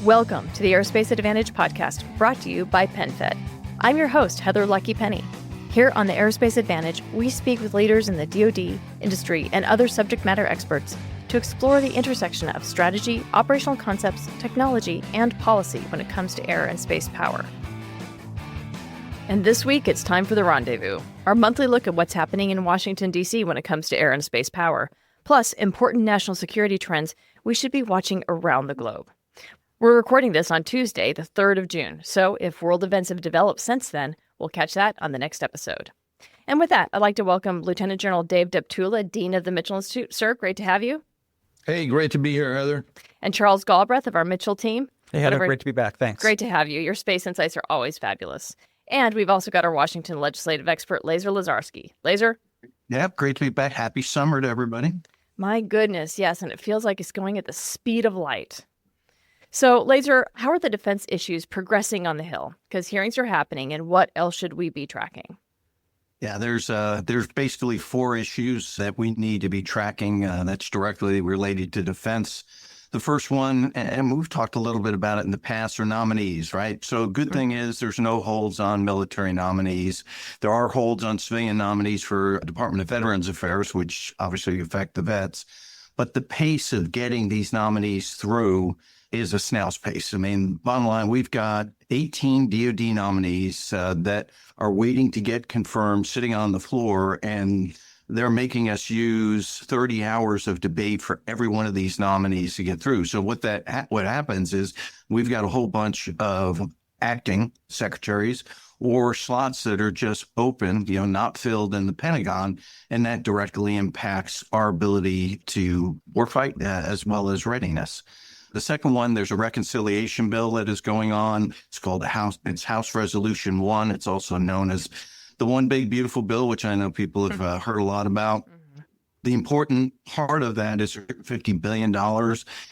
Welcome to the Aerospace Advantage podcast, brought to you by PenFed. I'm your host, Heather Lucky Penney. Here on the Aerospace Advantage, we speak with leaders in the DoD, industry, and other subject matter experts to explore the intersection of strategy, operational concepts, technology, and policy when it comes to air and space power. And this week, it's time for The Rendezvous, our monthly look at what's happening in Washington, D.C. when it comes to air and space power, plus important national security trends we should be watching around the globe. We're recording this on Tuesday, the 3rd of June, so if world events have developed since then, we'll catch that on the next episode. And with that, I'd like to welcome Lieutenant General Dave Deptula, Dean of the Mitchell Institute. Sir, great to have you. Hey, great to be here, Heather. And Charles Galbreath of our Mitchell team. Hey, Heather, great to be back. Thanks. Great to have you. Your space insights are always fabulous. And we've also got our Washington legislative expert, Lazer Lazarski. Lazer? Yep, great to be back. Happy summer to everybody. My goodness, yes, and it feels like it's going at the speed of light. So, Lazer, how are the defense issues progressing on the Hill? Because hearings are happening, and what else should we be tracking? Yeah, there's basically 4 issues that we need to be tracking that's directly related to defense. The first one, and we've talked a little bit about it in the past, are nominees, right? So good thing is there's no holds on military nominees. There are holds on civilian nominees for Department of Veterans Affairs, which obviously affect the vets. But the pace of getting these nominees through is a snail's pace. I mean, bottom line, we've got 18 DoD nominees that are waiting to get confirmed, sitting on the floor, and they're making us use 30 hours of debate for every one of these nominees to get through. So what happens is we've got a whole bunch of acting secretaries or slots that are just open, not filled in the Pentagon, and that directly impacts our ability to warfight as well as readiness. The second one, there's a reconciliation bill that is going on. It's called House Resolution 1. It's also known as the One Big Beautiful Bill, which I know people have heard a lot about. The important part of that is $50 billion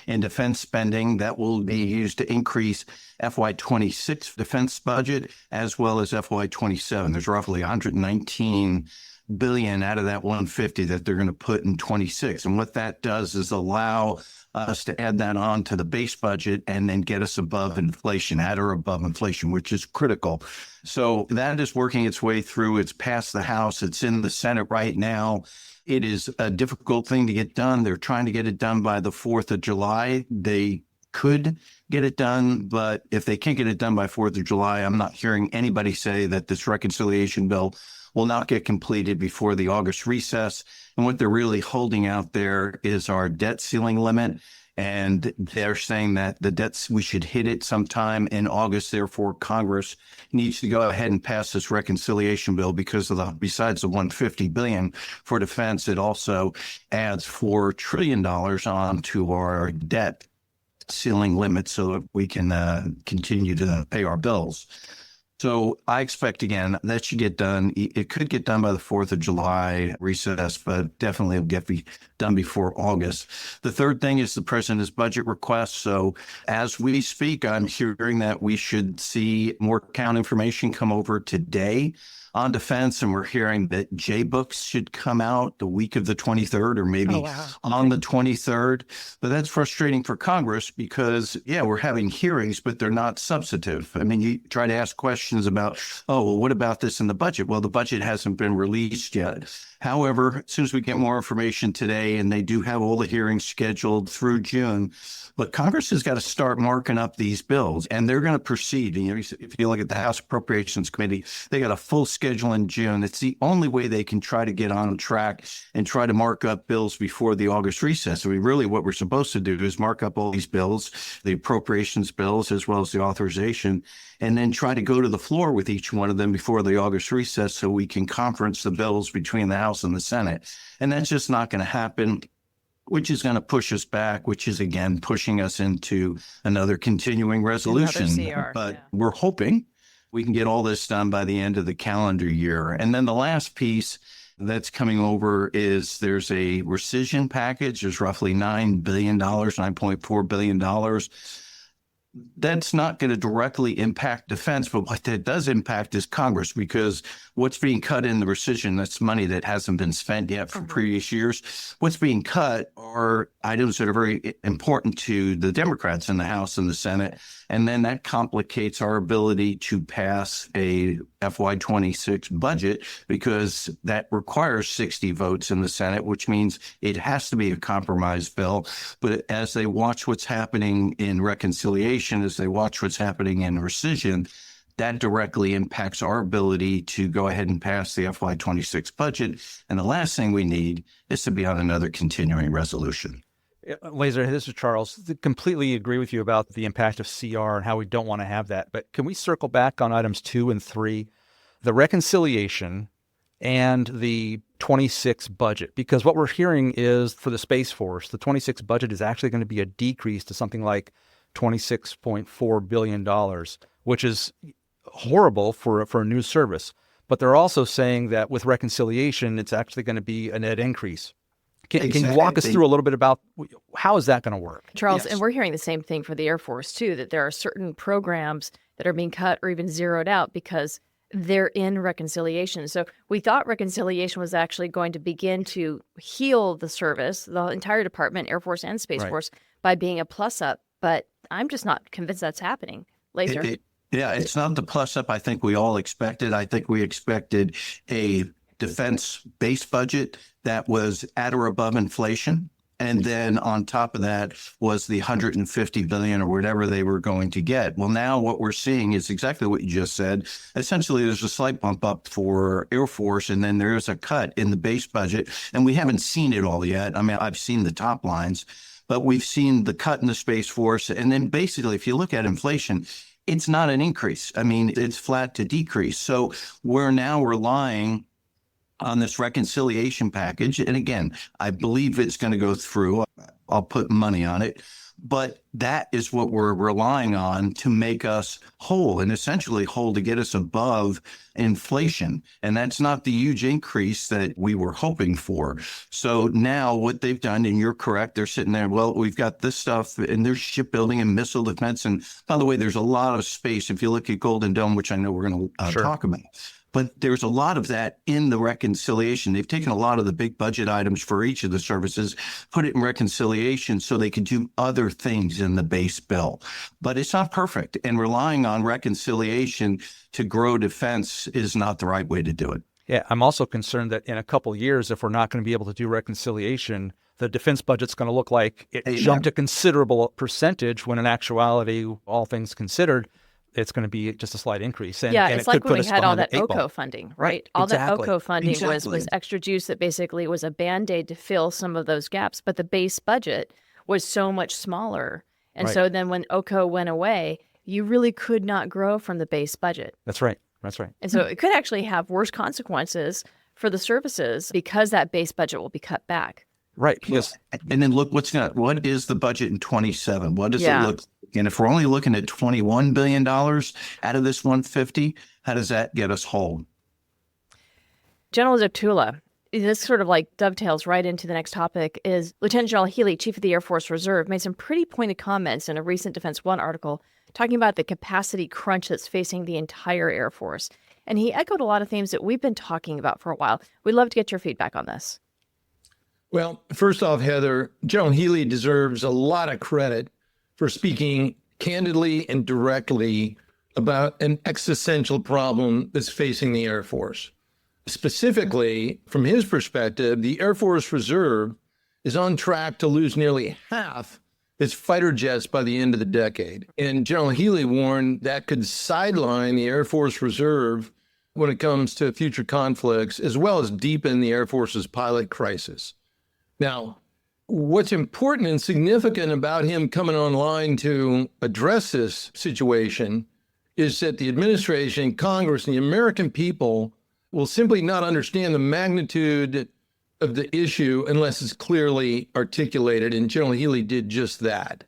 in defense spending that will be used to increase FY26 defense budget as well as FY27. There's roughly $119 billion out of that 150 that they're going to put in 26. And what that does is allow us to add that on to the base budget and then get us above inflation, at or above inflation, which is critical. So that is working its way through. It's passed the House. It's in the Senate right now. It is a difficult thing to get done. They're trying to get it done by the 4th of July. They could get it done, but if they can't get it done by 4th of July, I'm not hearing anybody say that this reconciliation bill will not get completed before the August recess. And what they're really holding out there is our debt ceiling limit. And they're saying that the debts, we should hit it sometime in August. Therefore, Congress needs to go ahead and pass this reconciliation bill because besides the $150 billion for defense, it also adds $4 trillion onto our debt ceiling limit so that we can continue to pay our bills. So I expect, again, that should get done. It could get done by the 4th of July recess, but definitely it'll get done before August. The third thing is the president's budget request. So as we speak, I'm hearing that we should see more count information come over today on defense, and we're hearing that J-books should come out the week of the 23rd or maybe on the 23rd. But that's frustrating for Congress because, we're having hearings, but they're not substantive. I mean, you try to ask questions about, what about this in the budget? Well, the budget hasn't been released yet. However, as soon as we get more information today, and they do have all the hearings scheduled through June, but Congress has got to start marking up these bills, and they're going to proceed. If you look at the House Appropriations Committee, they got a full schedule in June. It's the only way they can try to get on track and try to mark up bills before the August recess. I mean, really what we're supposed to do is mark up all these bills, the appropriations bills, as well as the authorization, and then try to go to the floor with each one of them before the August recess so we can conference the bills between the House and the Senate. And that's just not going to happen, which is going to push us back, which is, again, pushing us into another continuing resolution. We're hoping we can get all this done by the end of the calendar year. And then the last piece that's coming over is there's a rescission package. There's roughly $9 billion, $9.4 billion. That's not going to directly impact defense, but what that does impact is Congress, because what's being cut in the rescission, that's money that hasn't been spent yet from previous years. What's being cut are items that are very important to the Democrats in the House and the Senate. And then that complicates our ability to pass a FY26 budget because that requires 60 votes in the Senate, which means it has to be a compromise bill. But as they watch what's happening in reconciliation, as they watch what's happening in rescission, that directly impacts our ability to go ahead and pass the FY26 budget. And the last thing we need is to be on another continuing resolution. Lazer, this is Charles. I completely agree with you about the impact of CR and how we don't want to have that. But can we circle back on items 2 and 3, the reconciliation and the 26 budget? Because what we're hearing is for the Space Force, the 26 budget is actually going to be a decrease to something like $26.4 billion, which is horrible for a new service. But they're also saying that with reconciliation, it's actually going to be a net increase. Can you walk us through a little bit about how is that going to work? Charles, Yes. and we're hearing the same thing for the Air Force, too, that there are certain programs that are being cut or even zeroed out because they're in reconciliation. So we thought reconciliation was actually going to begin to heal the service, the entire department, Air Force and Space Force, by being a plus up. But I'm just not convinced that's happening. Lazer? Yeah, it's not the plus up I think we all expected. I think we expected a defense base budget that was at or above inflation. And then on top of that was the $150 billion or whatever they were going to get. Well, now what we're seeing is exactly what you just said. Essentially, there's a slight bump up for Air Force, and then there's a cut in the base budget. And we haven't seen it all yet. I mean, I've seen the top lines, but we've seen the cut in the Space Force. And then basically, if you look at inflation, it's not an increase. I mean, it's flat to decrease. So we're now relying on this reconciliation package. And again, I believe it's going to go through. I'll put money on it. But that is what we're relying on to make us whole, and essentially whole to get us above inflation. And that's not the huge increase that we were hoping for. So now what they've done, and you're correct, they're sitting there, well, we've got this stuff, and there's shipbuilding and missile defense. And by the way, there's a lot of space. If you look at Golden Dome, which I know we're going to talk about, but there's a lot of that in the reconciliation. They've taken a lot of the big budget items for each of the services, put it in reconciliation so they can do other things in the base bill. But it's not perfect. And relying on reconciliation to grow defense is not the right way to do it. Yeah, I'm also concerned that in a couple of years, if we're not going to be able to do reconciliation, the defense budget's going to look like it jumped a considerable percentage when in actuality, all things considered, it's going to be just a slight increase. And, yeah, and it's like when we had all that OCO OCO funding, right? All that OCO funding was extra juice that basically was a Band-Aid to fill some of those gaps. But the base budget was so much smaller. And so then when OCO went away, you really could not grow from the base budget. That's right. That's right. And so it could actually have worse consequences for the services because that base budget will be cut back. Right. Because, and then look, what is the budget in 27? What does it look like? And if we're only looking at $21 billion out of this 150, how does that get us whole? General Deptula, this sort of like dovetails right into the next topic, is Lieutenant General Healy, Chief of the Air Force Reserve, made some pretty pointed comments in a recent Defense One article talking about the capacity crunch that's facing the entire Air Force. And he echoed a lot of themes that we've been talking about for a while. We'd love to get your feedback on this. Well, first off, Heather, General Healy deserves a lot of credit for speaking candidly and directly about an existential problem that's facing the Air Force. Specifically, from his perspective, the Air Force Reserve is on track to lose nearly half its fighter jets by the end of the decade. And General Healy warned that could sideline the Air Force Reserve when it comes to future conflicts, as well as deepen the Air Force's pilot crisis. Now, what's important and significant about him coming online to address this situation is that the administration, Congress, and the American people will simply not understand the magnitude of the issue unless it's clearly articulated, and General Healy did just that.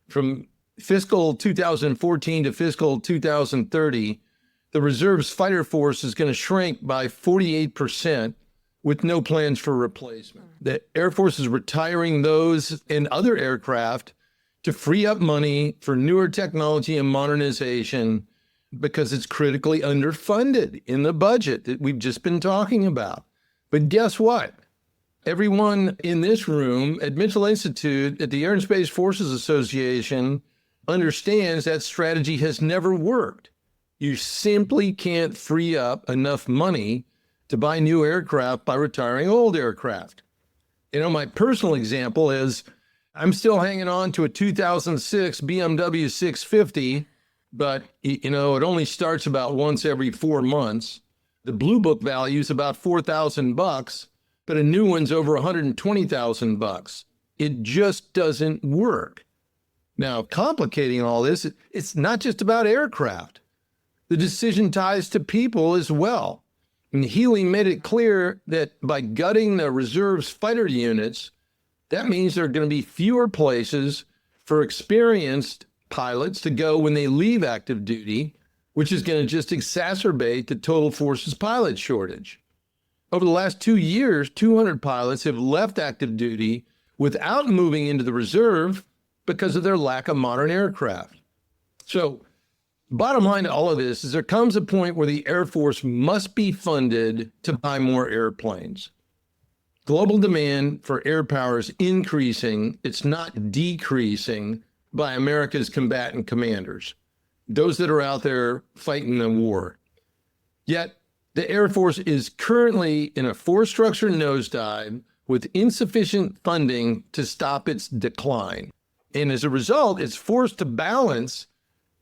From fiscal 2014 to fiscal 2030, the Reserve's fighter force is going to shrink by 48%, with no plans for replacement. The Air Force is retiring those and other aircraft to free up money for newer technology and modernization because it's critically underfunded in the budget that we've just been talking about. But guess what? Everyone in this room at Mitchell Institute, at the Air and Space Forces Association, understands that strategy has never worked. You simply can't free up enough money to buy new aircraft by retiring old aircraft. My personal example is I'm still hanging on to a 2006 BMW 650, but, it only starts about once every 4 months. The Blue Book value is about $4,000, but a new one's over $120,000. It just doesn't work. Now, complicating all this, it's not just about aircraft. The decision ties to people as well. And Healy made it clear that by gutting the reserve's fighter units, that means there are going to be fewer places for experienced pilots to go when they leave active duty, which is going to just exacerbate the total forces pilot shortage. Over the last 2 years, 200 pilots have left active duty without moving into the reserve because of their lack of modern aircraft. So, bottom line to all of this is there comes a point where the Air Force must be funded to buy more airplanes. Global demand for air power is increasing. It's not decreasing by America's combatant commanders, those that are out there fighting the war. Yet, the Air Force is currently in a force structure nosedive with insufficient funding to stop its decline. And as a result, it's forced to balance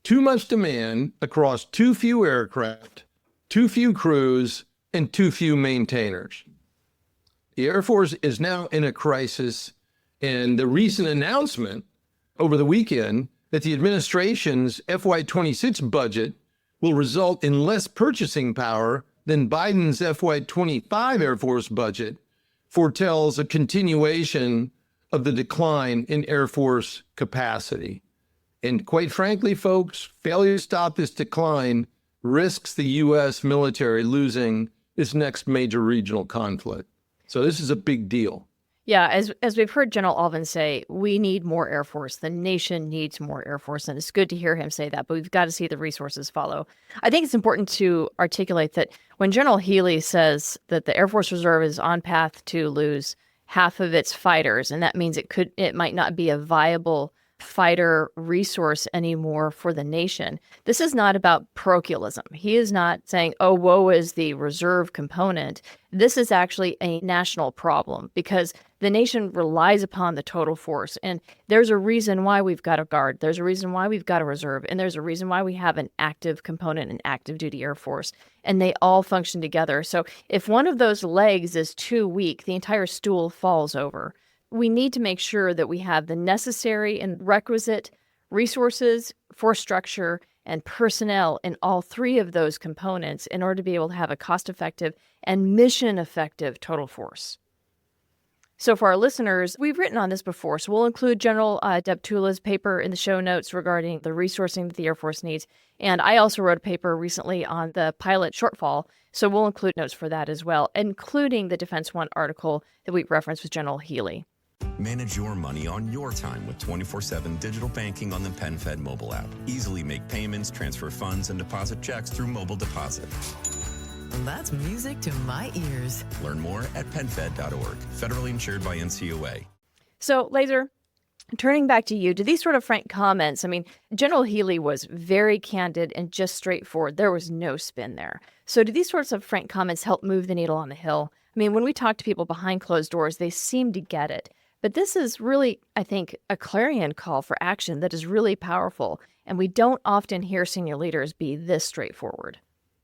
too much demand across too few aircraft, too few crews, and too few maintainers. The Air Force is now in a crisis, and the recent announcement over the weekend that the administration's FY26 budget will result in less purchasing power than Biden's FY25 Air Force budget foretells a continuation of the decline in Air Force capacity. And quite frankly, folks, failure to stop this decline risks the U.S. military losing its next major regional conflict. So this is a big deal. Yeah, as we've heard General Alvin say, we need more Air Force. The nation needs more Air Force, and it's good to hear him say that, but we've got to see the resources follow. I think it's important to articulate that when General Healy says that the Air Force Reserve is on path to lose half of its fighters, and that means it might not be a viable fighter resource anymore for the nation. This is not about parochialism. He is not saying, oh, woe is the reserve component. This is actually a national problem because the nation relies upon the total force. And there's a reason why we've got a guard. There's a reason why we've got a reserve. And there's a reason why we have an active component, an active duty Air Force. And they all function together. So if one of those legs is too weak, the entire stool falls over. We need to make sure that we have the necessary and requisite resources, force structure, and personnel in all three of those components in order to be able to have a cost-effective and mission-effective total force. So for our listeners, we've written on this before, so we'll include General Deptula's paper in the show notes regarding the resourcing that the Air Force needs. And I also wrote a paper recently on the pilot shortfall, so we'll include notes for that as well, including the Defense One article that we referenced with General Healy. Manage your money on your time with 24/7 digital banking on the PenFed mobile app. Easily make payments, transfer funds, and deposit checks through mobile deposit. That's music to my ears. Learn more at PenFed.org. Federally insured by NCOA. So, Lazer, turning back to you, to these sort of frank comments, I mean, General Healy was very candid and just straightforward. There was no spin there. So do these sorts of frank comments help move the needle on the Hill? I mean, when we talk to people behind closed doors, they seem to get it. But this is really, I think, a clarion call for action that is really powerful. And we don't often hear senior leaders be this straightforward.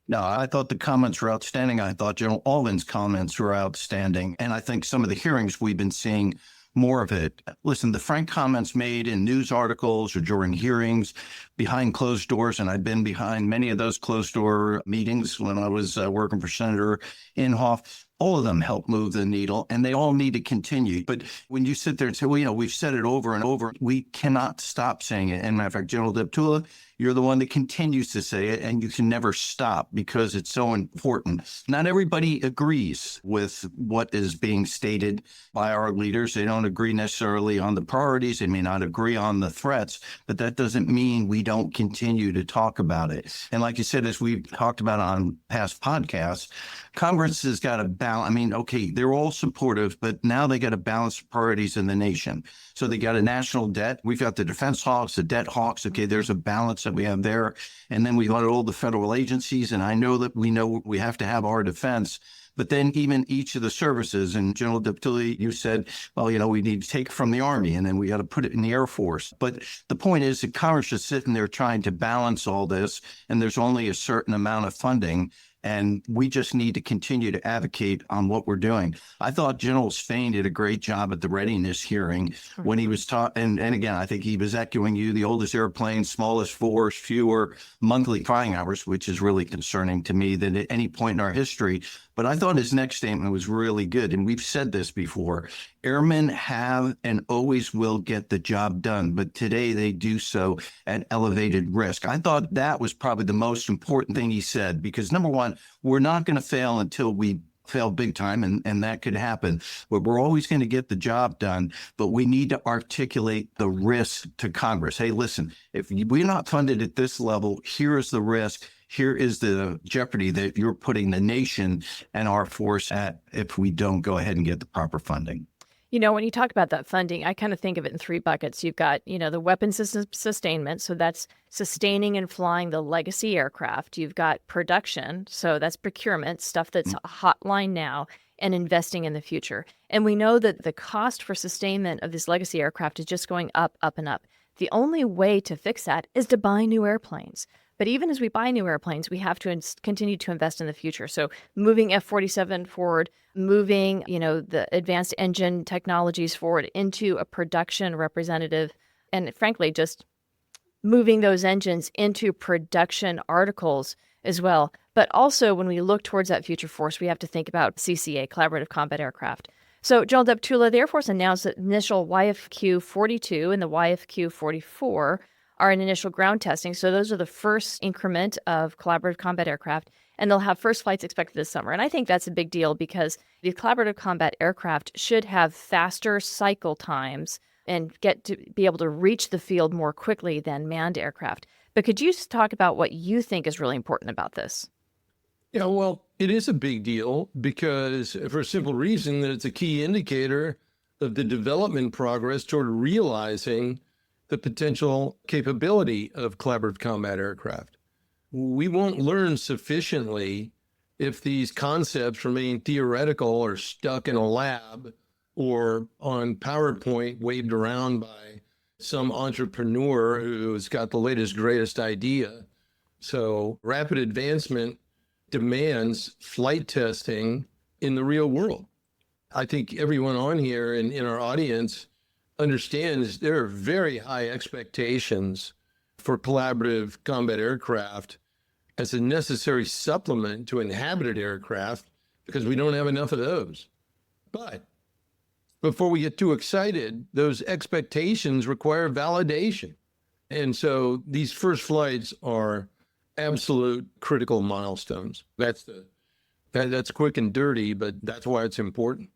No, I thought the comments were outstanding. I thought General Alvin's comments were outstanding. And I think some of the hearings we've been seeing more of it. Listen, the frank comments made in news articles or during hearings behind closed doors, and I've been behind many of those closed door meetings when I was working for Senator Inhofe. All of them help move the needle, and they all need to continue. But when you sit there and say, well, we've said it over and over, we cannot stop saying it. And matter of fact, General Deptula You're the one that continues to say it, and you can never stop because it's so important. Not everybody agrees with what is being stated by our leaders. They don't agree necessarily on the priorities. They may not agree on the threats, but that doesn't mean we don't continue to talk about it. And like you said, as we've talked about on past podcasts, Congress has got to balance. I mean, okay, they're all supportive, but now they got to balance the priorities in the nation. So they got a national debt. We've got the defense hawks, the debt hawks. Okay, there's a balance that we have there. And then we got all the federal agencies. And I know that we know we have to have our defense. But then even each of the services, and General Deptula, you said, well, we need to take it from the Army and then we got to put it in the Air Force. But the point is that Congress is sitting there trying to balance all this, and there's only a certain amount of funding. And we just need to continue to advocate on what we're doing. I thought General Spain did a great job at the readiness hearing when he was taught. And again, I think he was echoing you, the oldest airplane, smallest force, fewer monthly flying hours, which is really concerning to me than at any point in our history. But I thought his next statement was really good. And we've said this before. Airmen have and always will get the job done, but today they do so at elevated risk. I thought that was probably the most important thing he said, because number one, we're not going to fail until we fail big time, and that could happen. But we're always going to get the job done, but we need to articulate the risk to Congress. Hey, listen, if we're not funded at this level, here is the risk. Here is the jeopardy that you're putting the nation and our force at if we don't go ahead and get the proper funding. When you talk about that funding, I kind of think of it in three buckets. You've got, the weapon system sustainment. So that's sustaining and flying the legacy aircraft. You've got production. So that's procurement, stuff that's hotline now, and investing in the future. And we know that the cost for sustainment of this legacy aircraft is just going up, up, and up. The only way to fix that is to buy new airplanes. But even as we buy new airplanes, we have to continue to invest in the future. So moving F-47 forward, moving, the advanced engine technologies forward into a production representative, and frankly, just moving those engines into production articles as well. But also, when we look towards that future force, we have to think about CCA, Collaborative Combat Aircraft. So, General Deptula, the Air Force announced that initial YFQ-42 and the YFQ-44 are in initial ground testing. So those are the first increment of collaborative combat aircraft, and they'll have first flights expected this summer. And I think that's a big deal because the collaborative combat aircraft should have faster cycle times and get to be able to reach the field more quickly than manned aircraft. But could you talk about what you think is really important about this? Yeah, well, it is a big deal because for a simple reason that it's a key indicator of the development progress toward realizing the potential capability of collaborative combat aircraft. We won't learn sufficiently if these concepts remain theoretical or stuck in a lab or on PowerPoint waved around by some entrepreneur who's got the latest, greatest idea. So rapid advancement demands flight testing in the real world. I think everyone on here and in our audience understands there are very high expectations for collaborative combat aircraft as a necessary supplement to inhabited aircraft because we don't have enough of those. But before we get too excited, those expectations require validation. And so these first flights are absolute critical milestones. That's quick and dirty, but that's why it's important.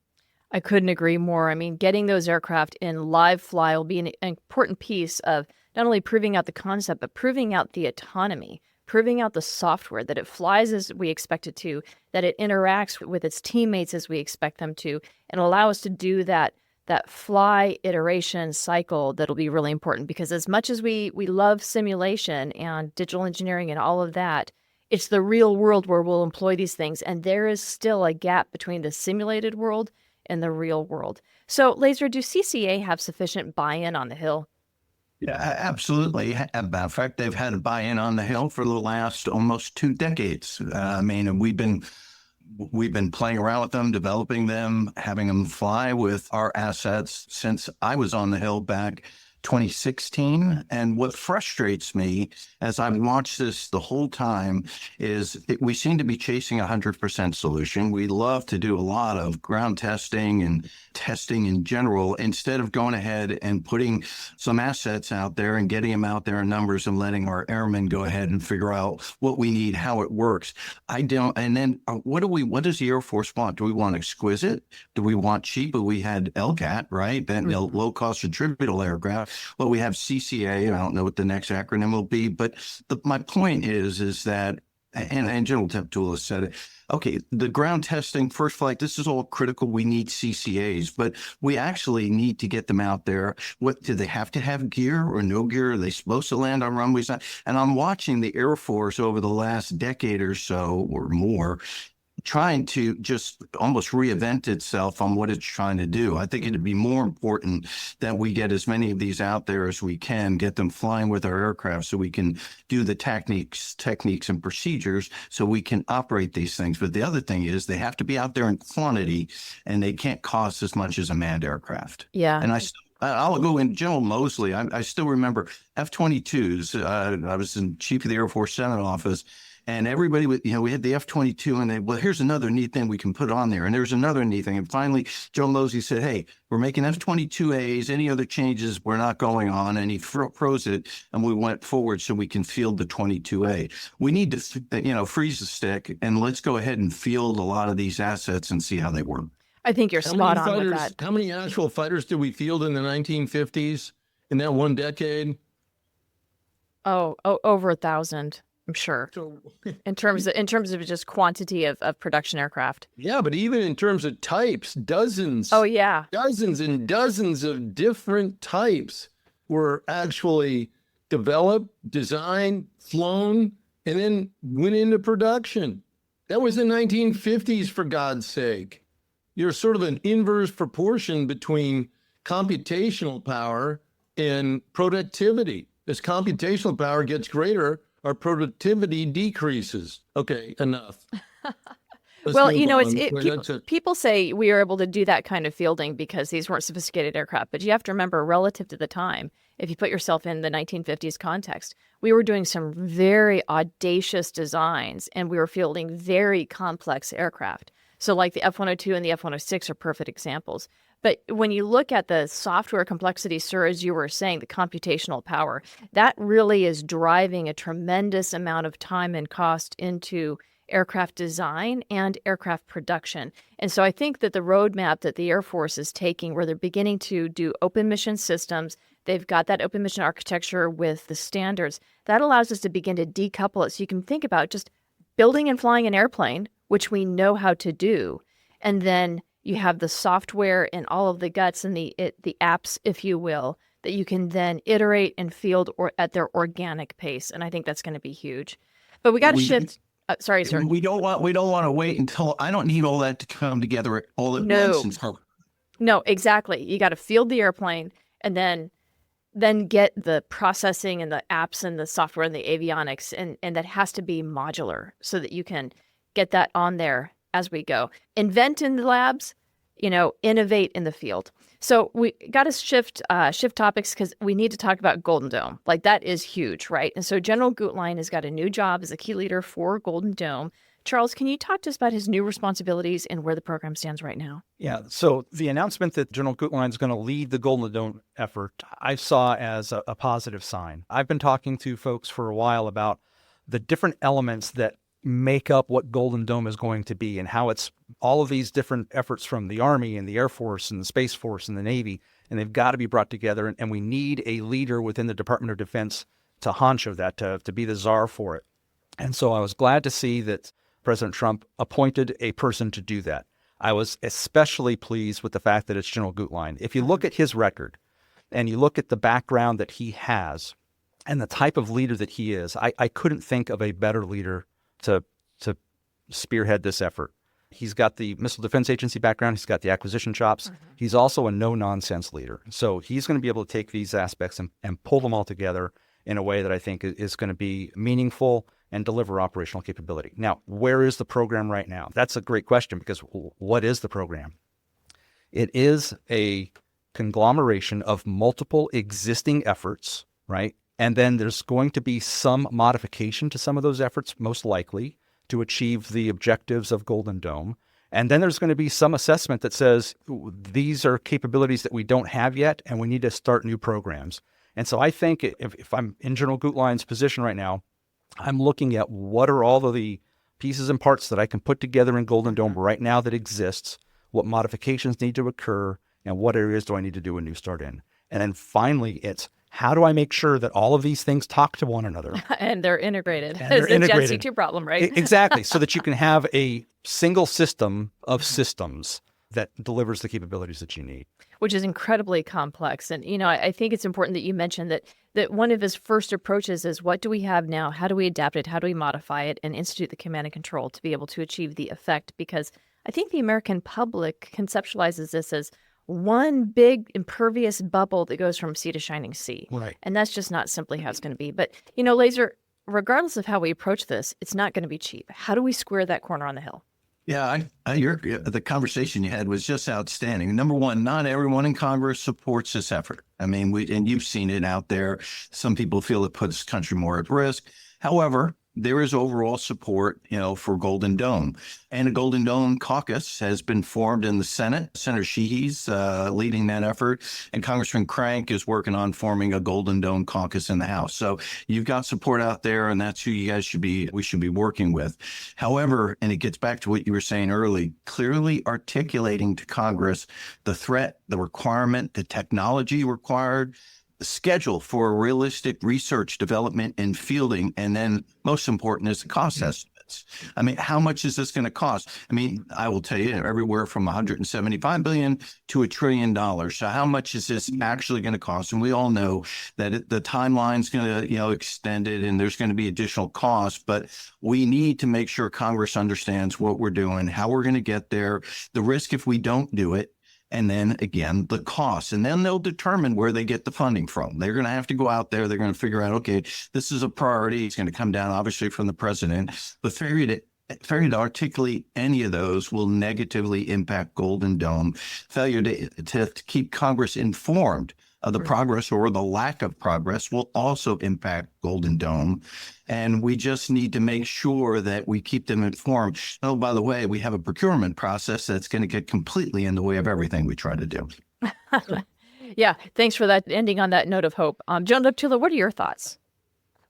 I couldn't agree more. I mean, getting those aircraft in live fly will be an important piece of not only proving out the concept, but proving out the autonomy, proving out the software, that it flies as we expect it to, that it interacts with its teammates as we expect them to, and allow us to do that fly iteration cycle that'll be really important. Because as much as we love simulation and digital engineering and all of that, it's the real world where we'll employ these things. And there is still a gap between the simulated world and the real world. So, Lazer, do CCA have sufficient buy-in on the Hill? Yeah, absolutely. In fact, they've had a buy-in on the Hill for the last almost 2 decades. We've been playing around with them, developing them, having them fly with our assets since I was on the Hill back 2016. And what frustrates me as I've watched this the whole time is we seem to be chasing a 100% solution. We love to do a lot of ground testing and testing in general, instead of going ahead and putting some assets out there and getting them out there in numbers and letting our airmen go ahead and figure out what we need, how it works. And then what does the Air Force want? Do we want exquisite? Do we want cheap? But we had LCAT, right? That low cost attributable aircraft. Well, we have CCA. I don't know what the next acronym will be, but my point is that, and General Deptula said it, okay, the ground testing, first flight, this is all critical. We need CCAs, but we actually need to get them out there. What do they have to have gear or no gear? Are they supposed to land on runways? And I'm watching the Air Force over the last decade or so or more trying to just almost reinvent itself on what it's trying to do. I think it'd be more important that we get as many of these out there as we can, get them flying with our aircraft so we can do the techniques and procedures so we can operate these things. But the other thing is they have to be out there in quantity, and they can't cost as much as a manned aircraft. Yeah. And I'll go in General Mosley. I still remember F-22s. I was in Chief of the Air Force Senate Office. And everybody would, we had the F-22 and here's another neat thing we can put on there. And there's another neat thing. And finally, Joe Mosey said, hey, we're making F-22As. Any other changes, we're not going on. And he froze it. And we went forward so we can field the 22A. We need to, freeze the stick and let's go ahead and field a lot of these assets and see how they work. I think you're spot on with that. How many actual fighters did we field in the 1950s in that one decade? Oh, over 1,000. I'm sure. So, in terms of just quantity of production aircraft. Yeah, but even in terms of types, dozens. Oh, yeah. Dozens and dozens of different types were actually developed, designed, flown, and then went into production. That was the 1950s, for God's sake. You're sort of an inverse proportion between computational power and productivity. As computational power gets greater, our productivity decreases. Okay, enough. Well, people say we were able to do that kind of fielding because these weren't sophisticated aircraft. But you have to remember, relative to the time, if you put yourself in the 1950s context, we were doing some very audacious designs and we were fielding very complex aircraft. So like the F-102 and the F-106 are perfect examples. But when you look at the software complexity, sir, as you were saying, the computational power, that really is driving a tremendous amount of time and cost into aircraft design and aircraft production. And so I think that the roadmap that the Air Force is taking, where they're beginning to do open mission systems, they've got that open mission architecture with the standards, that allows us to begin to decouple it. So you can think about just building and flying an airplane, which we know how to do, and then you have the software and all of the guts and the apps, if you will, that you can then iterate and field at their organic pace. And I think that's going to be huge. But we got to shift. Sorry, sir. We don't want to wait until I don't need all that to come together all at once. No, exactly. You got to field the airplane and then get the processing and the apps and the software and the avionics, and that has to be modular so that you can get that on there as we go. Invent in the labs, innovate in the field. So we got to shift topics because we need to talk about Golden Dome. Like, that is huge, right? And so General Gutlein has got a new job as a key leader for Golden Dome. Charles, can you talk to us about his new responsibilities and where the program stands right now? Yeah, so the announcement that General Gutlein is going to lead the Golden Dome effort, I saw as a positive sign. I've been talking to folks for a while about the different elements that make up what Golden Dome is going to be and how it's all of these different efforts from the Army and the Air Force and the Space Force and the Navy, and they've got to be brought together. And we need a leader within the Department of Defense to honcho that, to be the czar for it. And so I was glad to see that President Trump appointed a person to do that. I was especially pleased with the fact that it's General Gutlein. If you look at his record and you look at the background that he has and the type of leader that he is, I couldn't think of a better leader to spearhead this effort. He's got the Missile Defense Agency background. He's got the acquisition chops. Mm-hmm. He's also a no-nonsense leader. So he's going to be able to take these aspects and pull them all together in a way that I think is going to be meaningful and deliver operational capability. Now, where is the program right now? That's a great question, because what is the program? It is a conglomeration of multiple existing efforts, right? And then there's going to be some modification to some of those efforts, most likely, to achieve the objectives of Golden Dome. And then there's going to be some assessment that says these are capabilities that we don't have yet, and we need to start new programs. And so I think if I'm in General Gutlein's position right now, I'm looking at what are all of the pieces and parts that I can put together in Golden Dome right now that exists, what modifications need to occur, and what areas do I need to do a new start in. And then finally, it's how do I make sure that all of these things talk to one another? And they're integrated. And they're it's integrated. the Gen C2 problem, right? Exactly. So that you can have a single system of systems that delivers the capabilities that you need. Which is incredibly complex. And, I think it's important that you mentioned that one of his first approaches is what do we have now? How do we adapt it? How do we modify it and institute the command and control to be able to achieve the effect? Because I think the American public conceptualizes this as one big impervious bubble that goes from sea to shining sea. Right. And that's just not simply how it's going to be. But, Lazer, regardless of how we approach this, it's not going to be cheap. How do we square that corner on the hill? Yeah, the conversation you had was just outstanding. Number one, not everyone in Congress supports this effort. I mean, and you've seen it out there. Some people feel it puts the country more at risk. However, there is overall support, for Golden Dome. And a Golden Dome caucus has been formed in the Senate. Senator Sheehy's leading that effort. And Congressman Crank is working on forming a Golden Dome caucus in the House. So you've got support out there, and that's who you guys we should be working with. However, and it gets back to what you were saying early, clearly articulating to Congress the threat, the requirement, the technology required, schedule for realistic research, development, and fielding. And then most important is the cost estimates. I mean, how much is this going to cost? I mean, I will tell you everywhere from $175 billion to $1 trillion. So how much is this actually going to cost? And we all know that the timeline's going to, extend it and there's going to be additional costs, but we need to make sure Congress understands what we're doing, how we're going to get there, the risk if we don't do it. And then again, the costs. And then they'll determine where they get the funding from. They're going to have to go out there. They're going to figure out, okay, this is a priority. It's going to come down, obviously, from the president. But failure to articulate any of those will negatively impact Golden Dome. Failure to keep Congress informed of the progress or the lack of progress will also impact Golden Dome. And we just need to make sure that we keep them informed. Oh, by the way, we have a procurement process that's going to get completely in the way of everything we try to do. Yeah, thanks for that, ending on that note of hope. John Deptula, what are your thoughts?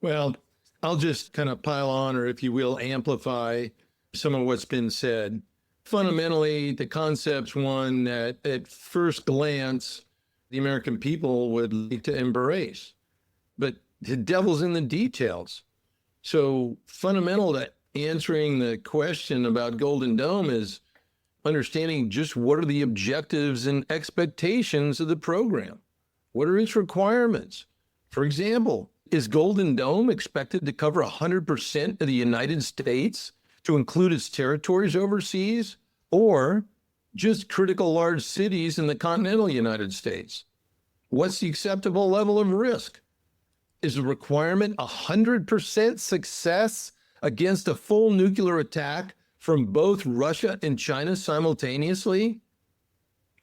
Well, I'll just kind of pile on, or if you will, amplify some of what's been said. Fundamentally, the concept's one that at first glance, the American people would like to embrace. But the devil's in the details. So fundamental to answering the question about Golden Dome is understanding just what are the objectives and expectations of the program. What are its requirements? For example, is Golden Dome expected to cover 100% of the United States to include its territories overseas, or just critical large cities in the continental United States? What's the acceptable level of risk? Is the requirement 100% success against a full nuclear attack from both Russia and China simultaneously?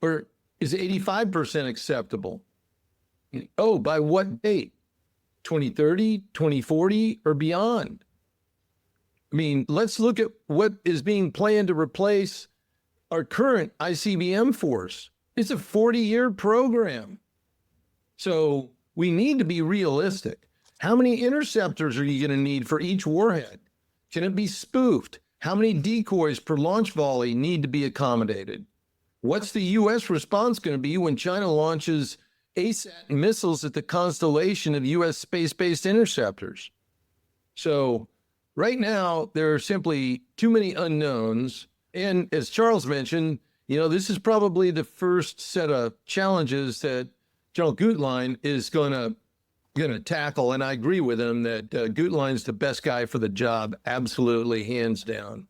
Or is 85% acceptable? Oh, by what date? 2030, 2040, or beyond? I mean, let's look at what is being planned to replace our current ICBM force. It's a 40-year program. So we need to be realistic. How many interceptors are you going to need for each warhead? Can it be spoofed? How many decoys per launch volley need to be accommodated? What's the U.S. response going to be when China launches ASAT missiles at the constellation of U.S. space-based interceptors? So right now, there are simply too many unknowns. And as Charles mentioned, this is probably the first set of challenges that General Gutlein is going to tackle. And I agree with him that Gutlein's the best guy for the job, absolutely, hands down.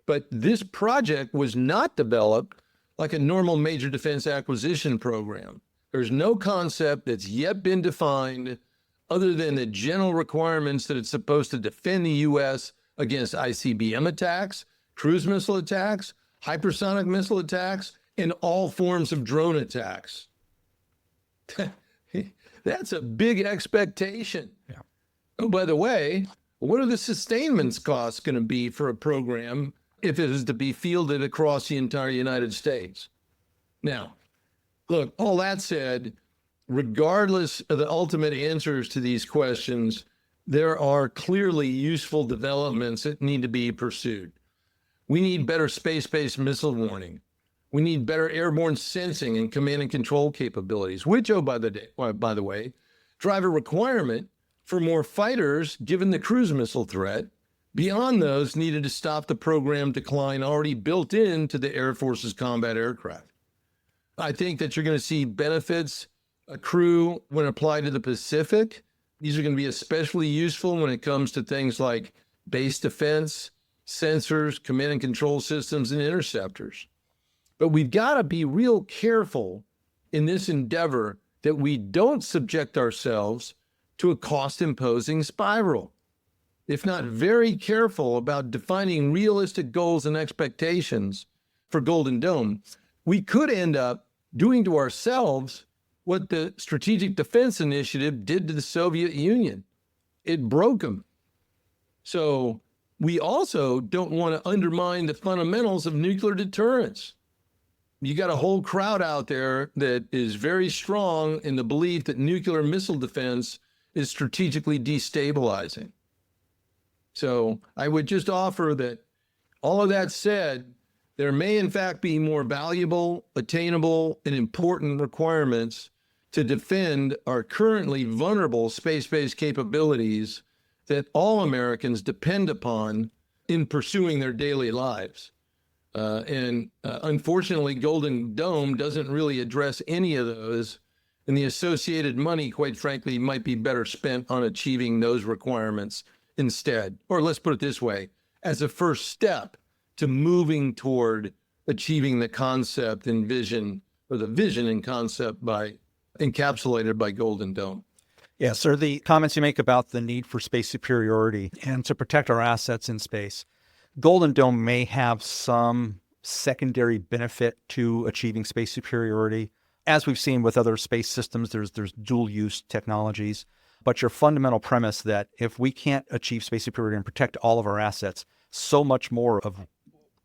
But this project was not developed like a normal major defense acquisition program. There's no concept that's yet been defined other than the general requirements that it's supposed to defend the U.S. against ICBM attacks, cruise missile attacks, hypersonic missile attacks, and all forms of drone attacks. That's a big expectation. Yeah. Oh, by the way, what are the sustainment costs going to be for a program if it is to be fielded across the entire United States? Now, look, all that said, regardless of the ultimate answers to these questions, there are clearly useful developments that need to be pursued. We need better space-based missile warning. We need better airborne sensing and command and control capabilities, which, by the way, drive a requirement for more fighters given the cruise missile threat, beyond those needed to stop the program decline already built into the Air Force's combat aircraft. I think that you're going to see benefits accrue when applied to the Pacific. These are going to be especially useful when it comes to things like base defense, sensors, command and control systems, and interceptors. But we've got to be real careful in this endeavor that we don't subject ourselves to a cost-imposing spiral. If not very careful about defining realistic goals and expectations for Golden Dome, we could end up doing to ourselves what the Strategic Defense Initiative did to the Soviet Union. It broke them. So we also don't want to undermine the fundamentals of nuclear deterrence. You got a whole crowd out there that is very strong in the belief that nuclear missile defense is strategically destabilizing. So I would just offer that all of that said, there may in fact be more valuable, attainable, and important requirements to defend our currently vulnerable space-based capabilities that all Americans depend upon in pursuing their daily lives. Unfortunately, Golden Dome doesn't really address any of those, and the associated money, quite frankly, might be better spent on achieving those requirements instead. Or let's put it this way, as a first step to moving toward achieving the concept and vision, or the vision and concept encapsulated by Golden Dome. Yeah, sir, the comments you make about the need for space superiority and to protect our assets in space, Golden Dome may have some secondary benefit to achieving space superiority. As we've seen with other space systems, there's dual-use technologies. But your fundamental premise that if we can't achieve space superiority and protect all of our assets, so much more of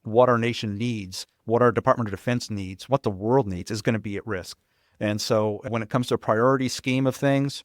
what our nation needs, what our Department of Defense needs, what the world needs is going to be at risk. And so when it comes to a priority scheme of things,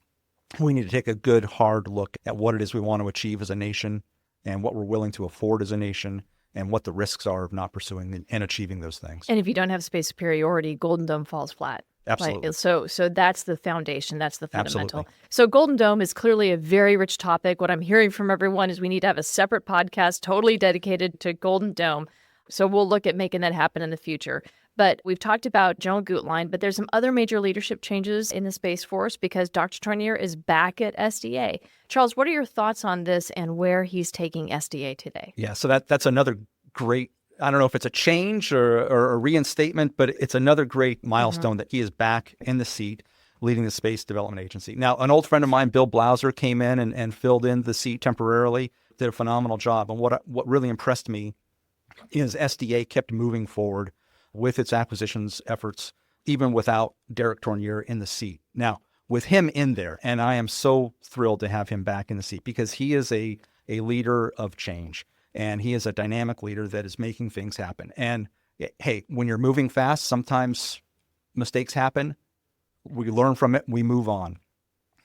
we need to take a good, hard look at what it is we want to achieve as a nation and what we're willing to afford as a nation and what the risks are of not pursuing and achieving those things. And if you don't have space superiority, Golden Dome falls flat. Absolutely. Right? So that's the foundation. That's the fundamental. Absolutely. So Golden Dome is clearly a very rich topic. What I'm hearing from everyone is we need to have a separate podcast totally dedicated to Golden Dome. So we'll look at making that happen in the future. But we've talked about General Gutlein, but there's some other major leadership changes in the Space Force because Dr. Tournier is back at SDA. Charles, what are your thoughts on this and where he's taking SDA today? Yeah, so that's another great, I don't know if it's a change or a reinstatement, but it's another great milestone that he is back in the seat leading the Space Development Agency. Now, an old friend of mine, Bill Lazer, came in and filled in the seat temporarily, did a phenomenal job. And what really impressed me is SDA kept moving forward with its acquisitions efforts, even without Derek Tournier in the seat. Now, with him in there, and I am so thrilled to have him back in the seat because he is a leader of change, and he is a dynamic leader that is making things happen. And hey, when you're moving fast, sometimes mistakes happen. We learn from it, we move on.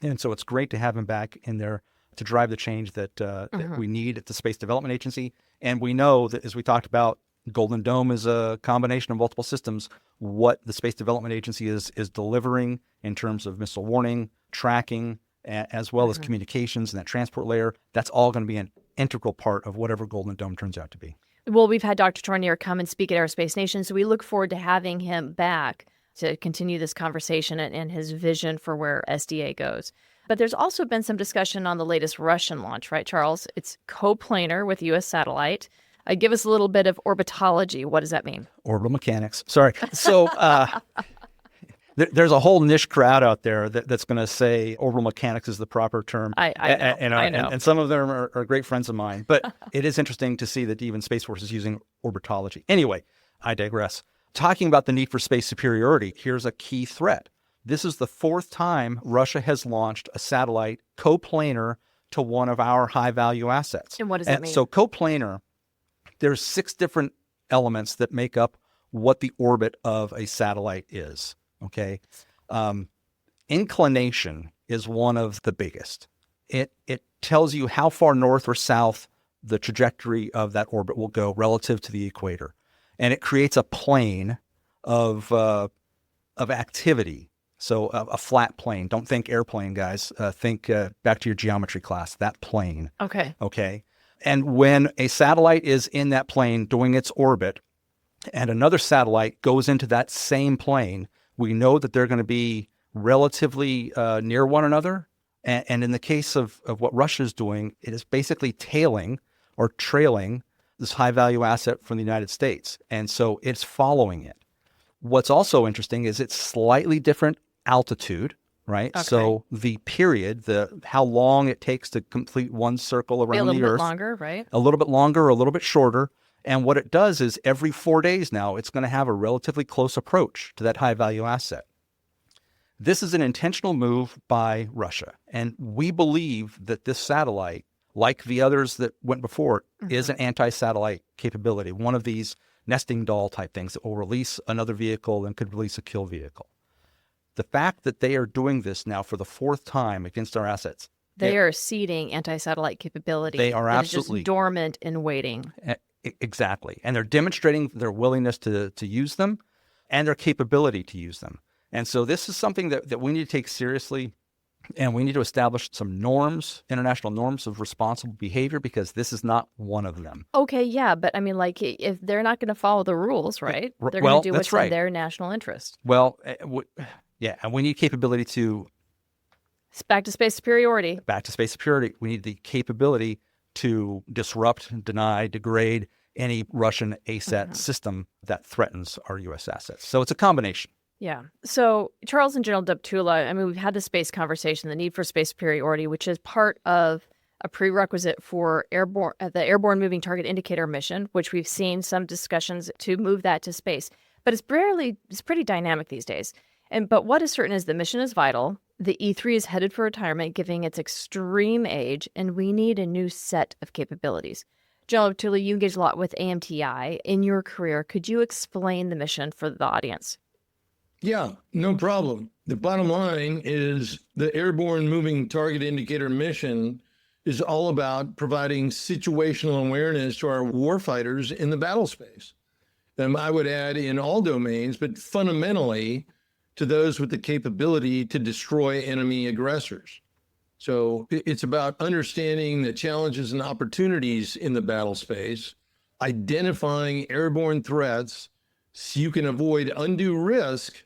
And so it's great to have him back in there to drive the change that we need at the Space Development Agency. And we know that, as we talked about, Golden Dome is a combination of multiple systems. What the Space Development Agency is delivering in terms of missile warning, tracking, as well as communications and that transport layer, that's all going to be an integral part of whatever Golden Dome turns out to be. Well, we've had Dr. Tournier come and speak at Aerospace Nation, so we look forward to having him back to continue this conversation and his vision for where SDA goes. But there's also been some discussion on the latest Russian launch, right, Charles? It's coplanar with U.S. satellite. Give us a little bit of orbitology. What does that mean? Orbital mechanics. Sorry. So there's a whole niche crowd out there that's going to say orbital mechanics is the proper term. I know. And some of them are great friends of mine. But it is interesting to see that even Space Force is using orbitology. Anyway, I digress. Talking about the need for space superiority, here's a key threat. This is the fourth time Russia has launched a satellite coplanar to one of our high-value assets. And what does that mean? So coplanar, there's 6 different elements that make up what the orbit of a satellite is, okay? Inclination is one of the biggest. It tells you how far north or south the trajectory of that orbit will go relative to the equator. And it creates a plane of activity. So a flat plane. Don't think airplane, guys. Think back to your geometry class, that plane. Okay. Okay. And when a satellite is in that plane doing its orbit and another satellite goes into that same plane, we know that they're going to be relatively near one another. And in the case of what Russia is doing, it is basically tailing or trailing this high-value asset from the United States. And so it's following it. What's also interesting is it's slightly different altitude, right? Okay. So the period, how long it takes to complete one circle around the Earth. A little bit longer, right? A little bit longer, a little bit shorter. And what it does is every 4 days now, it's going to have a relatively close approach to that high-value asset. This is an intentional move by Russia. And we believe that this satellite, like the others that went before it, is an anti-satellite capability, one of these nesting doll type things that will release another vehicle and could release a kill vehicle. The fact that they are doing this now for the 4th time against our assets. They are seeding anti-satellite capability. They are that absolutely is just dormant and waiting. Exactly. And they're demonstrating their willingness to use them and their capability to use them. And so this is something that we need to take seriously, and we need to establish some norms, international norms of responsible behavior, because this is not one of them. Okay, yeah, but I mean, like, if they're not going to follow the rules, right? They're going to do what's in their national interest. Well, yeah, and we need capability to... Back to space superiority. Back to space superiority. We need the capability to disrupt, deny, degrade any Russian ASAT system that threatens our U.S. assets. So it's a combination. Yeah. So Charles and General Deptula, I mean, we've had the space conversation, the need for space superiority, which is part of a prerequisite for the Airborne Moving Target Indicator mission, which we've seen some discussions to move that to space. But it's pretty dynamic these days. But what is certain is the mission is vital. The E3 is headed for retirement, given its extreme age, and we need a new set of capabilities. General Deptula, you engaged a lot with AMTI in your career. Could you explain the mission for the audience? Yeah, no problem. The bottom line is the Airborne Moving Target Indicator mission is all about providing situational awareness to our warfighters in the battle space. I would add in all domains, but fundamentally to those with the capability to destroy enemy aggressors. So it's about understanding the challenges and opportunities in the battle space, identifying airborne threats so you can avoid undue risk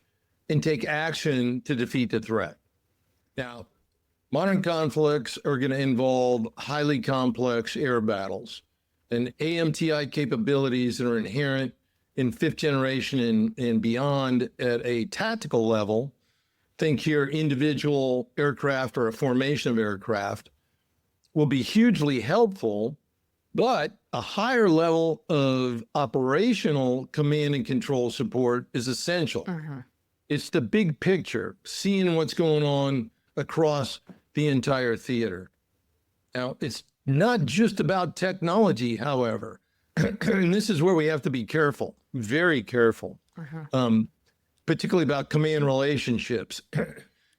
and take action to defeat the threat. Now, modern conflicts are going to involve highly complex air battles, and AMTI capabilities that are inherent in 5th generation and beyond at a tactical level, think here individual aircraft or a formation of aircraft, will be hugely helpful, but a higher level of operational command and control support is essential. It's the big picture, seeing what's going on across the entire theater. Now, it's not just about technology, however, and this is where we have to be careful, very careful, particularly about command relationships.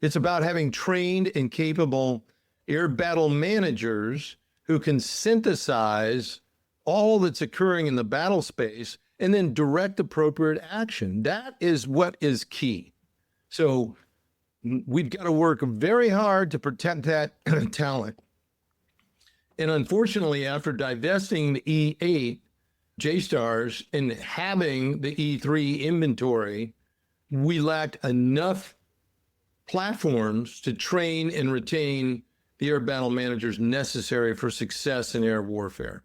It's about having trained and capable air battle managers who can synthesize all that's occurring in the battle space and then direct appropriate action. That is what is key. So we've got to work very hard to protect that talent. And unfortunately, after divesting the E8 J-Stars and having the E3 inventory, we lacked enough platforms to train and retain the air battle managers necessary for success in air warfare.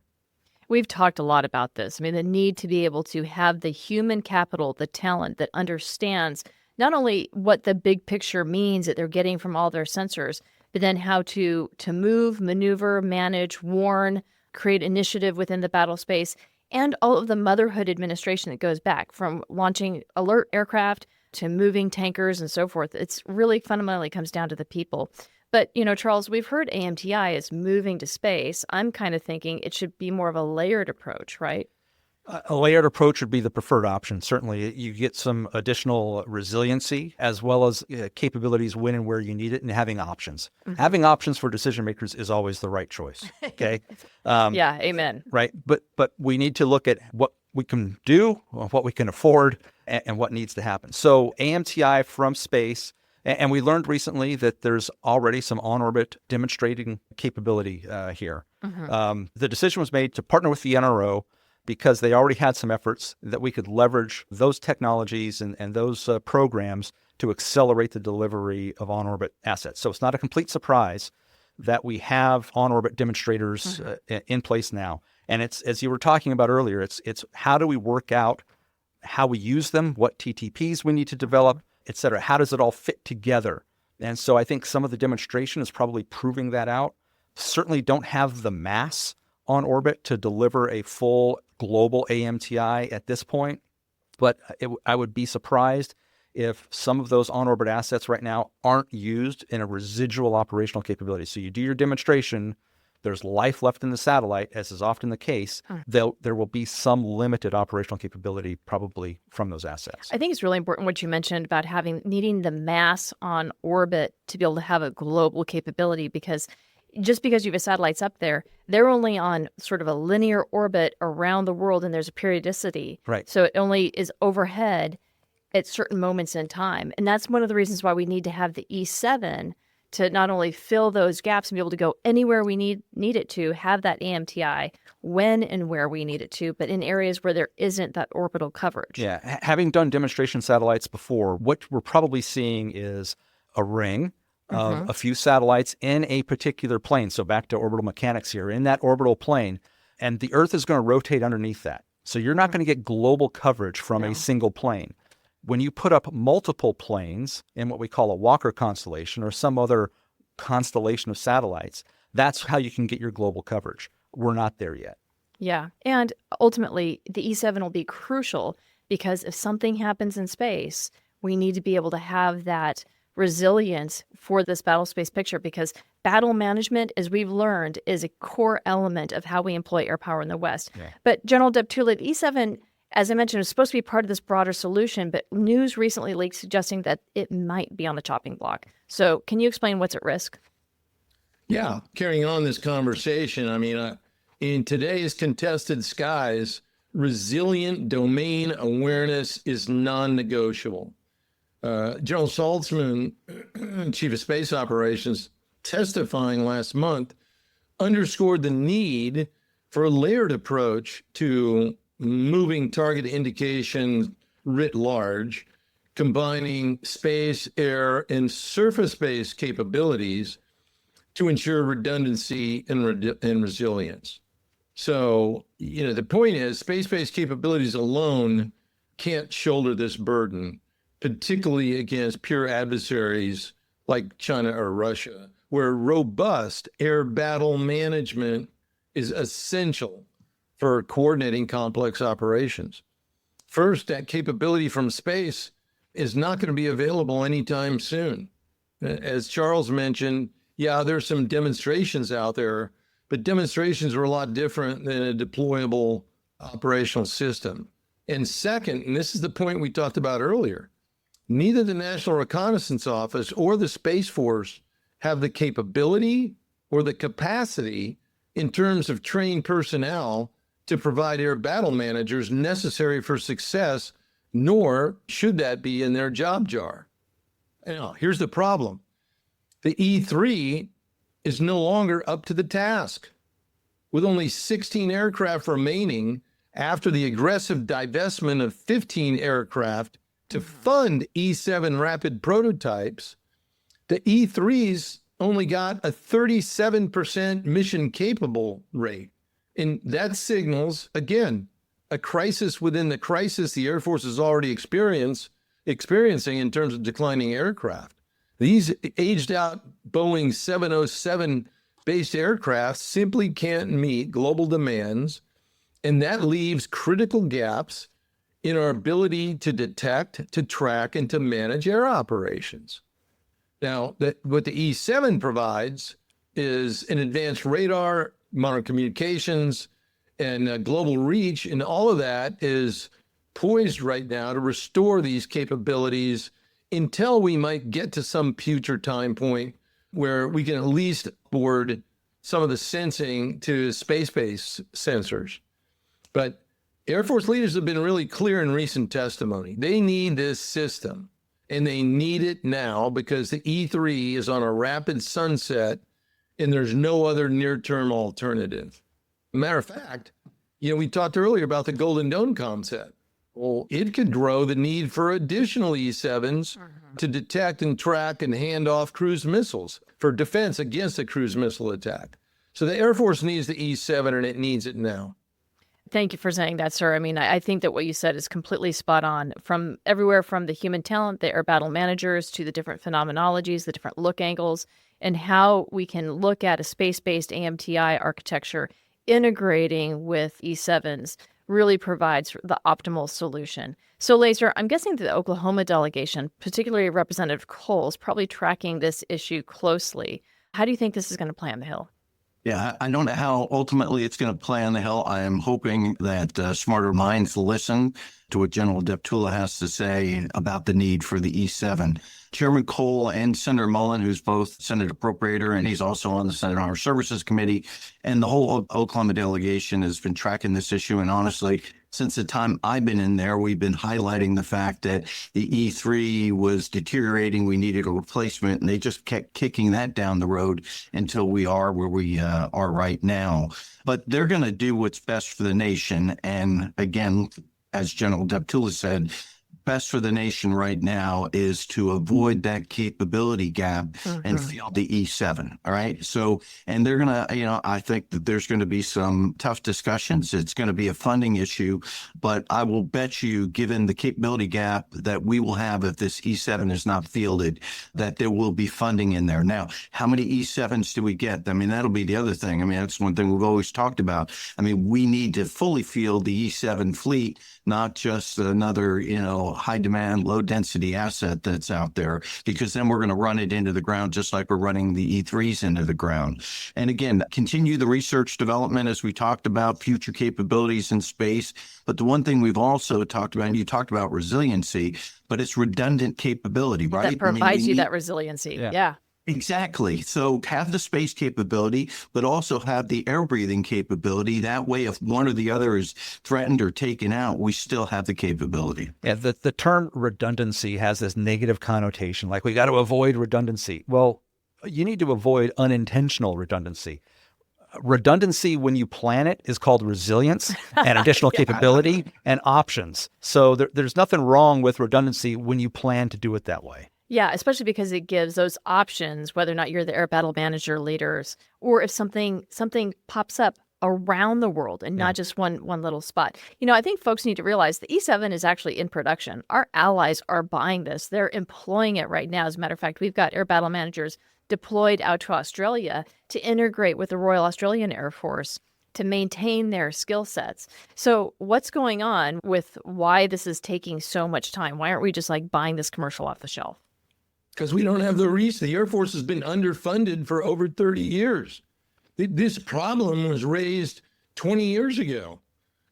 We've talked a lot about this. I mean, the need to be able to have the human capital, the talent that understands not only what the big picture means that they're getting from all their sensors, but then how to move, maneuver, manage, warn, create initiative within the battle space, and all of the motherhood administration that goes back from launching alert aircraft to moving tankers and so forth. It's really fundamentally comes down to the people. But, Charles, we've heard AMTI is moving to space. I'm kind of thinking it should be more of a layered approach, right? A layered approach would be the preferred option. Certainly, you get some additional resiliency as well as capabilities when and where you need it, and having options. Mm-hmm. Having options for decision makers is always the right choice. Okay. Yeah. Amen. Right. But we need to look at what we can do, what we can afford, and what needs to happen. So AMTI from space, and we learned recently that there's already some on-orbit demonstrating capability here. Mm-hmm. The decision was made to partner with the NRO because they already had some efforts that we could leverage those technologies and those programs to accelerate the delivery of on-orbit assets. So it's not a complete surprise that we have on-orbit demonstrators in place now. And it's, as you were talking about earlier, it's how do we work out how we use them, what TTPs we need to develop, et cetera. How does it all fit together? And so I think some of the demonstration is probably proving that out. Certainly don't have the mass on orbit to deliver a full global AMTI at this point, but I would be surprised if some of those on-orbit assets right now aren't used in a residual operational capability. So you do your demonstration, there's life left in the satellite, as is often the case, there will be some limited operational capability probably from those assets. I think it's really important what you mentioned about needing the mass on orbit to be able to have a global capability, because just because you have satellites up there, they're only on sort of a linear orbit around the world, and there's a periodicity. Right. So it only is overhead at certain moments in time. And that's one of the reasons why we need to have the E7 to not only fill those gaps and be able to go anywhere we need it to, have that AMTI when and where we need it to, but in areas where there isn't that orbital coverage. Yeah. Having done demonstration satellites before, what we're probably seeing is a ring of a few satellites in a particular plane. So back to orbital mechanics here, in that orbital plane, and the Earth is going to rotate underneath that. So you're not going to get global coverage from a single plane. When you put up multiple planes in what we call a Walker constellation or some other constellation of satellites, that's how you can get your global coverage. We're not there yet. Yeah. And ultimately, the E7 will be crucial because if something happens in space, we need to be able to have that resilience for this battle space picture, because battle management, as we've learned, is a core element of how we employ air power in the West. Yeah. But General Deptula, the E7, as I mentioned, is supposed to be part of this broader solution, but news recently leaked suggesting that it might be on the chopping block. So can you explain what's at risk? Yeah, carrying on this conversation, I mean, in today's contested skies, resilient domain awareness is non-negotiable. General Saltzman, Chief of Space Operations, testifying last month, underscored the need for a layered approach to moving target indications writ large, combining space, air, and surface-based capabilities to ensure redundancy and resilience. So, the point is, space-based capabilities alone can't shoulder this burden, particularly against pure adversaries like China or Russia, where robust air battle management is essential for coordinating complex operations. First, that capability from space is not going to be available anytime soon. As Charles mentioned, there's some demonstrations out there, but demonstrations are a lot different than a deployable operational system. And second, and this is the point we talked about earlier, neither the National Reconnaissance Office or the Space Force have the capability or the capacity in terms of trained personnel to provide air battle managers necessary for success, nor should that be in their job jar. Now, here's the problem. The E3 is no longer up to the task. With only 16 aircraft remaining after the aggressive divestment of 15 aircraft to fund E7 rapid prototypes, the E3's only got a 37% mission capable rate. And that signals, again, a crisis within the crisis the Air Force is already experiencing in terms of declining aircraft. These aged out Boeing 707 based aircraft simply can't meet global demands, and that leaves critical gaps in our ability to detect, to track, and to manage air operations. Now, what the E7 provides is an advanced radar, modern communications, and global reach, and all of that is poised right now to restore these capabilities until we might get to some future time point where we can at least board some of the sensing to space-based sensors. But Air Force leaders have been really clear in recent testimony. They need this system, and they need it now because the E3 is on a rapid sunset, and there's no other near-term alternative. Matter of fact, we talked earlier about the Golden Dome concept. Well, it could grow the need for additional E7s to detect and track and hand off cruise missiles for defense against a cruise missile attack. So the Air Force needs the E7, and it needs it now. Thank you for saying that, sir. I mean, I think that what you said is completely spot on. From everywhere from the human talent, the air battle managers, to the different phenomenologies, the different look angles, and how we can look at a space-based AMTI architecture integrating with E7s really provides the optimal solution. So, Lazer, I'm guessing that the Oklahoma delegation, particularly Representative Cole, is probably tracking this issue closely. How do you think this is going to play on the Hill? Yeah, I don't know how ultimately it's going to play on the Hill. I am hoping that smarter minds listen to what General Deptula has to say about the need for the E7. Chairman Cole and Senator Mullen, who's both Senate appropriator, and he's also on the Senate Armed Services Committee, and the whole Oklahoma delegation has been tracking this issue. And honestly, since the time I've been in there, we've been highlighting the fact that the E3 was deteriorating. We needed a replacement, and they just kept kicking that down the road until we are where we are right now. But they're going to do what's best for the nation. And again, as General Deptula said, best for the nation right now is to avoid that capability gap and field the E7. All right. So, and they're going to, I think that there's going to be some tough discussions. It's going to be a funding issue, but I will bet you, given the capability gap that we will have if this E7 is not fielded, that there will be funding in there. Now, how many E7s do we get? I mean, that'll be the other thing. I mean, that's one thing we've always talked about. I mean, we need to fully field the E7 fleet, not just another, high demand, low density asset that's out there, because then we're going to run it into the ground just like we're running the E3s into the ground. And again, continue the research development as we talked about future capabilities in space. But the one thing we've also talked about, and you talked about resiliency, but it's redundant capability, right? That provides you that resiliency. Yeah. Exactly. So have the space capability, but also have the air breathing capability. That way, if one or the other is threatened or taken out, we still have the capability. Yeah, the term redundancy has this negative connotation, like we got to avoid redundancy. Well, you need to avoid unintentional redundancy. Redundancy, when you plan it, is called resilience and additional capability and options. So there's nothing wrong with redundancy when you plan to do it that way. Yeah, especially because it gives those options, whether or not you're the air battle manager leaders, or if something pops up around the world and not just one little spot. I think folks need to realize the E7 is actually in production. Our allies are buying this. They're employing it right now. As a matter of fact, we've got air battle managers deployed out to Australia to integrate with the Royal Australian Air Force to maintain their skill sets. So what's going on with why this is taking so much time? Why aren't we just buying this commercial off the shelf? Because we don't have the reach. The Air Force has been underfunded for over 30 years. This problem was raised 20 years ago.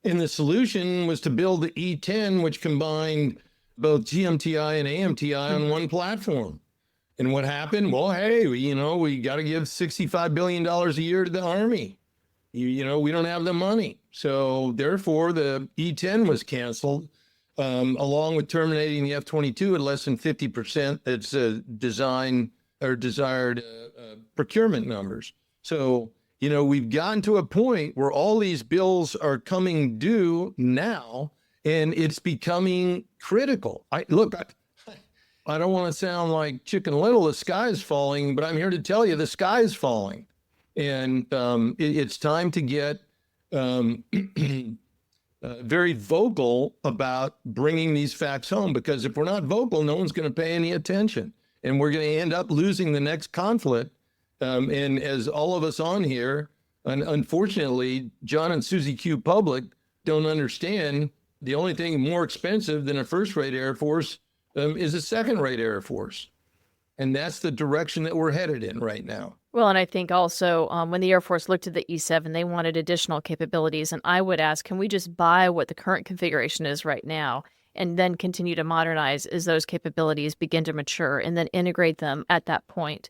And the solution was to build the E10, which combined both GMTI and AMTI on one platform. And what happened? Well, hey, we got to give $65 billion a year to the Army. We don't have the money. So therefore, the E10 was canceled. Along with terminating the F-22 at less than 50% its design or desired procurement numbers. So, we've gotten to a point where all these bills are coming due now, and it's becoming critical. I don't want to sound like Chicken Little, the sky is falling, but I'm here to tell you the sky is falling. And it's time to get very vocal about bringing these facts home, because if we're not vocal, no one's going to pay any attention, and we're going to end up losing the next conflict. And as all of us on here, and unfortunately, John and Susie Q. Public don't understand the only thing more expensive than a first-rate Air Force is a second-rate Air Force. And that's the direction that we're headed in right now. Well, and I think also when the Air Force looked at the E-7, they wanted additional capabilities. And I would ask, can we just buy what the current configuration is right now and then continue to modernize as those capabilities begin to mature and then integrate them at that point?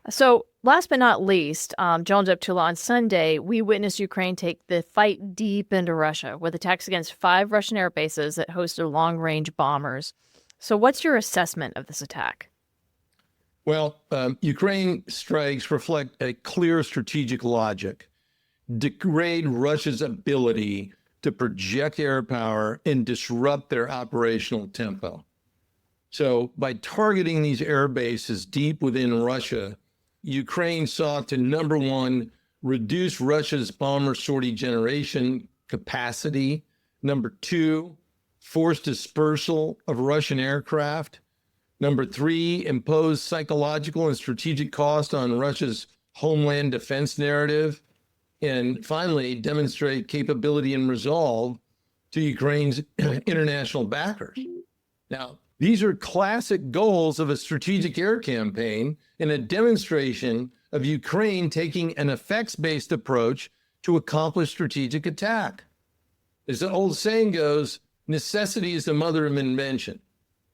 So last but not least, General Deptula, on Sunday, we witnessed Ukraine take the fight deep into Russia with attacks against 5 Russian air bases that hosted long-range bombers. So what's your assessment of this attack? Well, Ukraine strikes reflect a clear strategic logic, degrade Russia's ability to project air power and disrupt their operational tempo. So by targeting these air bases deep within Russia, Ukraine sought to, number one, reduce Russia's bomber sortie generation capacity. Number two, force dispersal of Russian aircraft. Number three, impose psychological and strategic cost on Russia's homeland defense narrative. And finally, demonstrate capability and resolve to Ukraine's international backers. Now, these are classic goals of a strategic air campaign and a demonstration of Ukraine taking an effects-based approach to accomplish strategic attack. As the old saying goes, necessity is the mother of invention.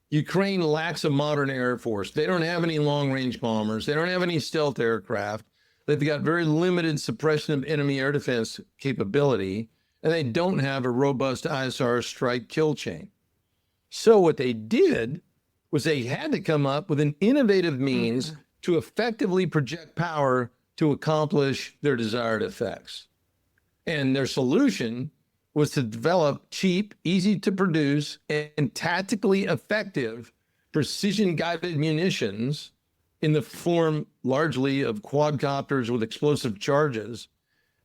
Ukraine lacks a modern air force. They don't have any long-range bombers. They don't have any stealth aircraft. They've got very limited suppression of enemy air defense capability, and they don't have a robust ISR strike kill chain. So what they did was they had to come up with an innovative means to effectively project power to accomplish their desired effects. And their solution was to develop cheap, easy to produce, and tactically effective precision-guided munitions in the form largely of quadcopters with explosive charges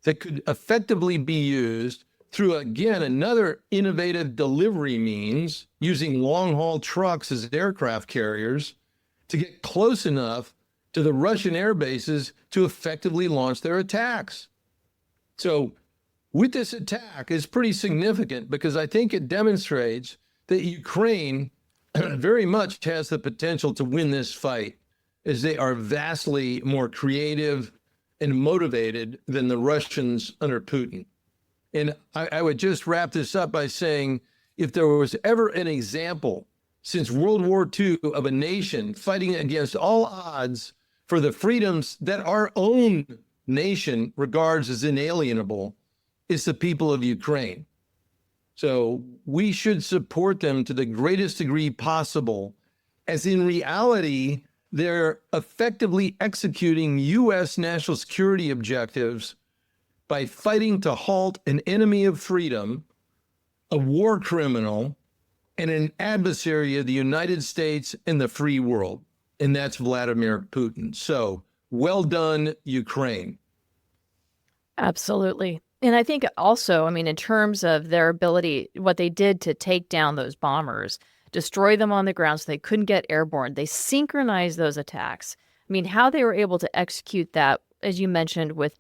that could effectively be used through, again, another innovative delivery means using long-haul trucks as aircraft carriers to get close enough to the Russian air bases to effectively launch their attacks. So with this attack is pretty significant because I think it demonstrates that Ukraine very much has the potential to win this fight, as they are vastly more creative and motivated than the Russians under Putin. And I would just wrap this up by saying, if there was ever an example since World War II of a nation fighting against all odds for the freedoms that our own nation regards as inalienable, it's the people of Ukraine. So we should support them to the greatest degree possible, as in reality, they're effectively executing U.S. national security objectives by fighting to halt an enemy of freedom, a war criminal, and an adversary of the United States and the free world. And that's Vladimir Putin. So well done, Ukraine. Absolutely. And I think also, I mean, in terms of their ability, what they did to take down those bombers, destroy them on the ground so they couldn't get airborne, they synchronized those attacks. I mean, how they were able to execute that, as you mentioned, with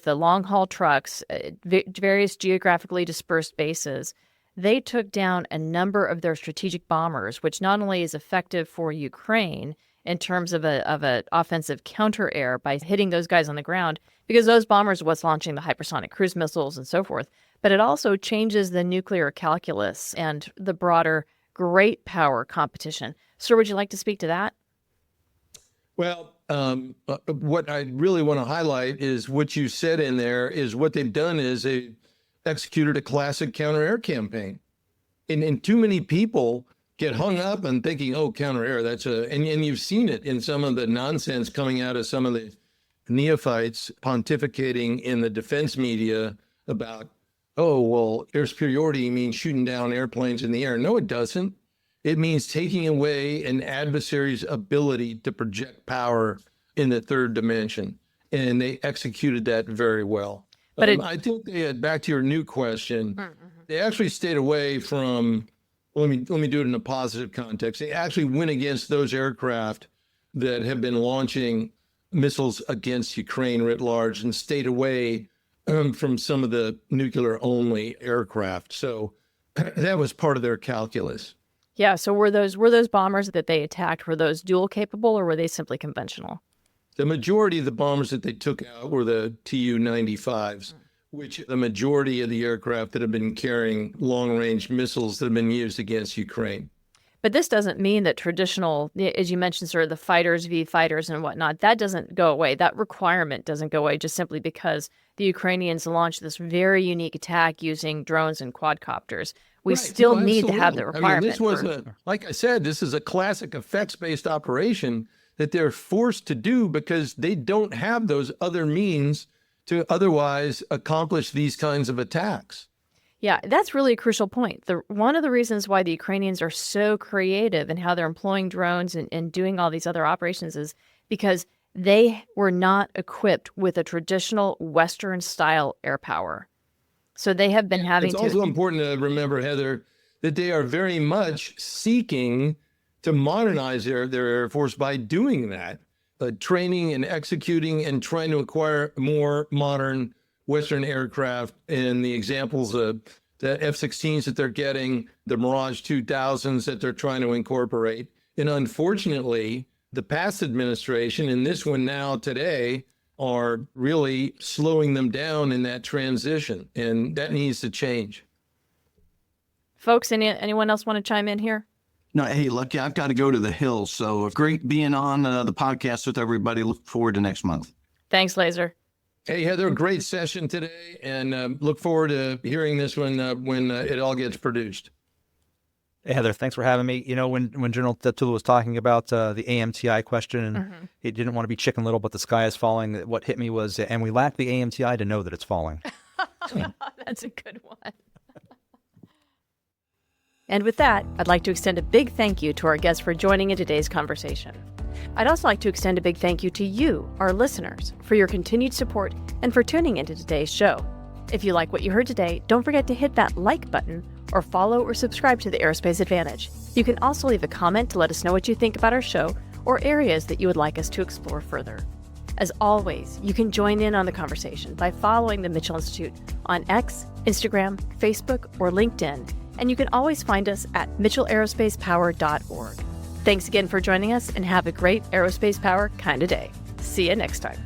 the long-haul trucks, various geographically dispersed bases, they took down a number of their strategic bombers, which not only is effective for Ukraine in terms of an offensive counter-air by hitting those guys on the ground, because those bombers are what's launching the hypersonic cruise missiles and so forth, but it also changes the nuclear calculus and the broader great power competition. Sir, would you like to speak to that? Well, what I really want to highlight is what you said in there is what they've done is they executed a classic counter-air campaign. And too many people get hung up on thinking, oh, counter-air, and you've seen it in some of the nonsense coming out of some of the neophytes pontificating in the defense media about, oh, well, air superiority means shooting down airplanes in the air. No, it doesn't. It means taking away an adversary's ability to project power in the third dimension. And they executed that very well. But I think they had, back to your new question, they actually stayed away from, let me do it in a positive context. They actually went against those aircraft that have been launching missiles against Ukraine writ large and stayed away from some of the nuclear-only aircraft. So That was part of their calculus. Yeah. So were those bombers that they attacked, were those dual capable or were they simply conventional? The majority of the bombers that they took out were the Tu-95s, which the majority of the aircraft that have been carrying long-range missiles that have been used against Ukraine. But this doesn't mean that traditional, as you mentioned, sort of the fighters, V-fighters and whatnot, that doesn't go away. That requirement doesn't go away just simply because the Ukrainians launched this very unique attack using drones and quadcopters. We Right. still No, need to have the absolutely. requirement. This was like I said, this is a classic effects-based operation that they're forced to do because they don't have those other means to otherwise accomplish these kinds of attacks. Yeah, that's really a crucial point. One of the reasons why the Ukrainians are so creative in how they're employing drones and doing all these other operations is because they were not equipped with a traditional Western-style air power. So they have been having It's to... also important to remember, Heather, that they are very much seeking to modernize their Air Force by doing that, training and executing and trying to acquire more modern Western aircraft. And the examples of the F-16s that they're getting, the Mirage 2000s that they're trying to incorporate. And unfortunately, the past administration and this one now today are really slowing them down in that transition. And that needs to change. Folks, anyone else want to chime in here? No, hey, Lucky, I've got to go to the hills. So great being on the podcast with everybody. Look forward to next month. Thanks, Lazer. Hey, Heather, great session today, and look forward to hearing this one when it all gets produced. Hey, Heather, thanks for having me. You know, when General Deptula was talking about the AMTI question, and he didn't want to be Chicken Little, but the sky is falling, what hit me was, and we lack the AMTI to know that it's falling. That's a good one. And with that, I'd like to extend a big thank you to our guests for joining in today's conversation. I'd also like to extend a big thank you to you, our listeners, for your continued support and for tuning into today's show. If you like what you heard today, don't forget to hit that like button or follow or subscribe to the Aerospace Advantage. You can also leave a comment to let us know what you think about our show or areas that you would like us to explore further. As always, you can join in on the conversation by following the Mitchell Institute on X, Instagram, Facebook, or LinkedIn, and you can always find us at mitchellaerospacepower.org. Thanks again for joining us, and have a great aerospace power kind of day. See you next time.